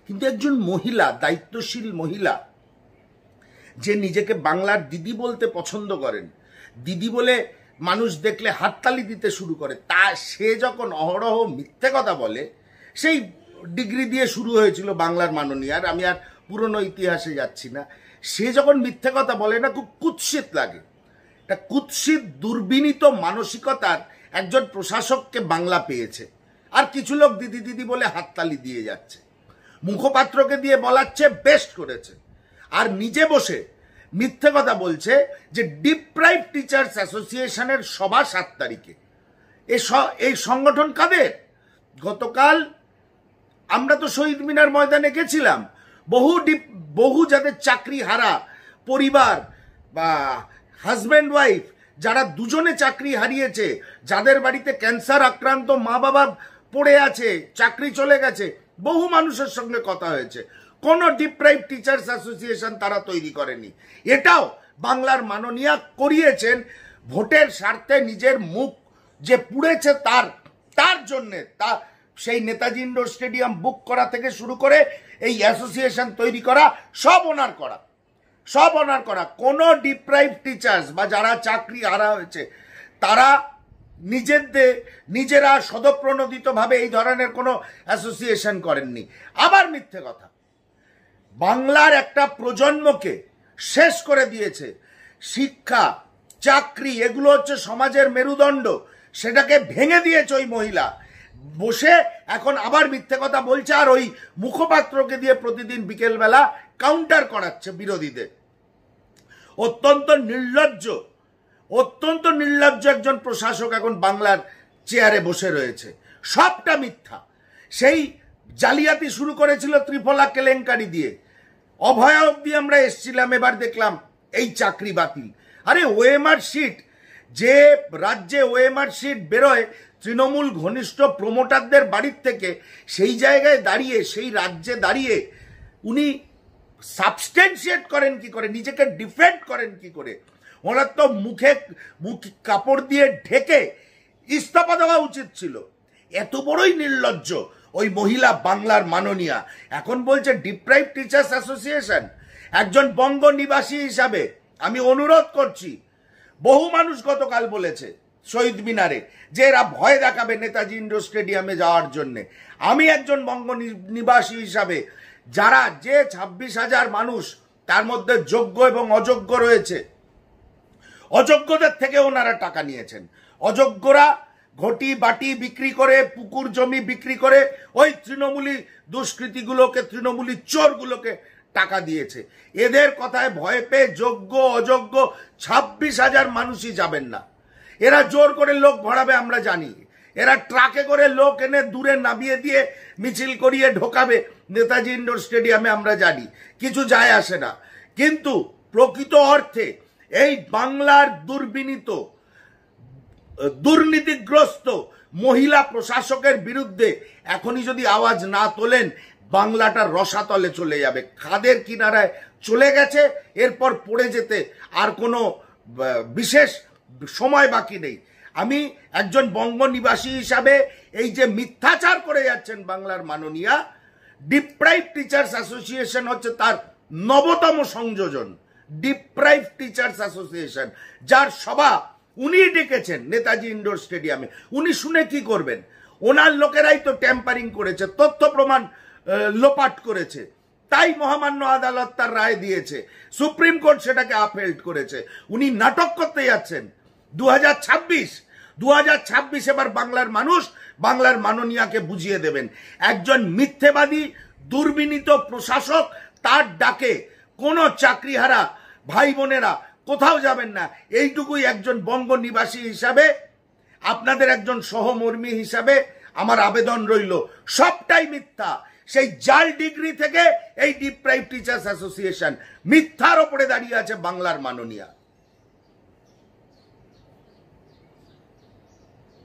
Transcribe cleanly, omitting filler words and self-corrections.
কিন্তু একজন মহিলা, দায়িত্বশীল মহিলা, যে নিজেকে বাংলার দিদি বলতে পছন্দ করেন, দিদি বলে মানুষ দেখলে হাততালি দিতে শুরু করে, তা সে যখন অহরহ মিথ্যে কথা বলে, সেই ডিগ্রি দিয়ে শুরু হয়েছিল বাংলার মাননীয়ার, আমি আর পুরনো ইতিহাসে যাচ্ছি না, সে যখন মিথ্যে কথা বলে না, খুব কুৎসিত লাগে। এটা কুৎসিত দুর্বিনীত মানসিকতার একজন প্রশাসককে বাংলা পেয়েছে, আর কিছু লোক দিদি দিদি বলে হাততালি দিয়ে যাচ্ছে, মুখপাত্রকে দিয়ে বলাচ্ছে বেস্ট করেছে, আর নিজে বসে মিথ্যে কথা বলছে যে ডিপ্রাইভ টিচার্স অ্যাসোসিয়েশনের সভা 7 তারিখে। এই সংগঠন কাদের? গতকাল আমরা তো শহীদ মিনার ময়দানে গেছিলাম, বহু যাদের চাকরি হারা পরিবার বা হাজব্যান্ড ওয়াইফ, যারা দুজনে চাকরি হারিয়েছে, যাদের বাড়িতে ক্যান্সার আক্রান্ত মা বাবা পড়ে আছে, চাকরি চলে গেছে, বহু মানুষের সঙ্গে কথা হয়েছে। কোন ডিপ্রাইভ টিচার্স অ্যাসোসিয়েশন তারা তৈরি করেনি। এটাও বাংলার মাননীয়া করিয়েছেন ভোটের স্বার্থে, নিজের মুখ যে পুড়েছে তার জন্য, তা সেই নেতাজি ইন্ডোর স্টেডিয়াম বুক করা থেকে শুরু করে এই অ্যাসোসিয়েশন তৈরি করা, সব ওনার করা। কোনো ডিপ্রাইভ টিচার্স বা যারা চাকরি হারা হয়েছে, তারা নিজেরা সদপ্রণোদিতভাবে এই ধরনের কোনো অ্যাসোসিয়েশন করেননি। আবার মিথ্যে কথা, বাংলার একটা প্রজন্মকে শেষ করে দিয়েছে। শিক্ষা, চাকরি, এগুলো হচ্ছে সমাজের মেরুদণ্ড, সেটাকে ভেঙে দিয়েছে ওই মহিলা। বসে এখন আবার মিথ্যে কথা বলছে, আর ওই মুখপাত্রকে দিয়ে প্রতিদিন বিকেলবেলা কাউন্টার করাচ্ছে বিরোধীদের। অত্যন্ত নির্লজ্জ একজন প্রশাসক এখন বাংলার চেয়ারে বসে রয়েছে। সবটা মিথ্যা। সেই জালিয়াতি শুরু করেছিল ত্রিফলা কেলেঙ্কারি দিয়ে, অভয়া অবধি আমরা এসছিলাম, এবার দেখলাম এই চাকরি বাতিল। আরে ওএমআর শিট, যে রাজ্যে ওএমআর শিট বেরোয় তৃণমূল ঘনিষ্ঠ প্রমোটারদের বাড়ির থেকে, সেই জায়গায় দাঁড়িয়ে, সেই রাজ্যে দাঁড়িয়ে উনি সাবস্টেন্সিয়েট করেন কি করে, নিজেকে ডিফেন্ড করেন কি করে? ওনার তো মুখ কাপড় দিয়ে ঢেকে ইস্তফা দেওয়া উচিত ছিল। এত বড়ই নির্লজ্জ ওই মহিলা বাংলার মাননীয়া। এখন বলছে ডিপ্রাইভ টিচার্স অ্যাসোসিয়েশন। একজন বঙ্গ নিবাসী হিসাবে আমি অনুরোধ করছি, বহু মানুষ গতকাল বলেছে শহীদ মিনারে যে এরা ভয় দেখাবে নেতাজি ইন্ডোর স্টেডিয়ামে যাওয়ার জন্য। আমি একজন বঙ্গ নিবাসী হিসাবে, যারা যে 26,000 মানুষ, তার মধ্যে যোগ্য এবং অযোগ্য রয়েছে, অযোগ্যদের থেকে ওনারা টাকা নিয়েছেন। অযোগ্যরা ঘটি বাটি বিক্রি করে, পুকুর জমি বিক্রি করে ওই তৃণমূলী দুষ্কৃতিগুলোকে, তৃণমূলী চোরগুলোকে টাকা দিয়েছে। এদের কথায় ভয় পেয়ে যোগ্য অযোগ্য 26,000 মানুষই যাবেন না। এরা জোর করে লোক ভরাবে আমরা জানি, এরা ট্রাকে করে লোক এনে দূরে নামিয়ে দিয়ে মিছিল করিয়ে ঢোকাবে নেতাজি ইন্ডোর স্টেডিয়ামে আমরা জানি, কিছু যায় আসে না। কিন্তু প্রকৃত অর্থে এই বাংলার দুর্নীতিগ্রস্ত মহিলা প্রশাসকের বিরুদ্ধে এখনই যদি আওয়াজ না তোলেন, বাংলাটা রসাতলে চলে যাবে, খাদের কিনারায় চলে গেছে। এরপর পড়ে যেতে আর কোনো বিশেষ সময় বাকি নেই। আমি একজন বঙ্গ নিবাসী হিসাবে এই যে মিথ্যাচার করে যাচ্ছেন বাংলার মাননীয়া, ডিপ্রাইভ টিচার্স অ্যাসোসিয়েশন হচ্ছে তার 9তম সংযোজন। ডিপ্রাইভ টিচার্স অ্যাসোসিয়েশন, যার সভা উনি ডেকেছেন নেতাজি ইন্ডোর স্টেডিয়ামে। উনি শুনে কি করবেন? ওনার লোকেরাই তো ট্যাম্পারিং করেছে, তথ্য প্রমাণ লোপাট করেছে, তাই মহামান্য আদালত তার রায় দিয়েছে, সুপ্রিম কোর্ট সেটাকে আপহেল্ড করেছে। উনি নাটক করতে যাচ্ছেন। 2026 এবার বাংলার মানুষ বাংলার মাননীয়াকে বুঝিয়ে দেবেন। একজন মিথ্যেবাদী দুর্বিনীত প্রশাসক, তার ডাকে কোনো চাকরিহারা ভাই বোনেরা কোথাও যাবেন না। এইটুকুই একজন বঙ্গ নিবাসী হিসাবে, আপনাদের একজন সহমর্মী হিসাবে আমার আবেদন রইল। সবটাই মিথ্যা। সেই জাল ডিগ্রি থেকে এই ডিপ্রাইভ টিচার্স অ্যাসোসিয়েশন মিথ্যার ওপরে দাঁড়িয়ে আছে বাংলার মাননীয়া।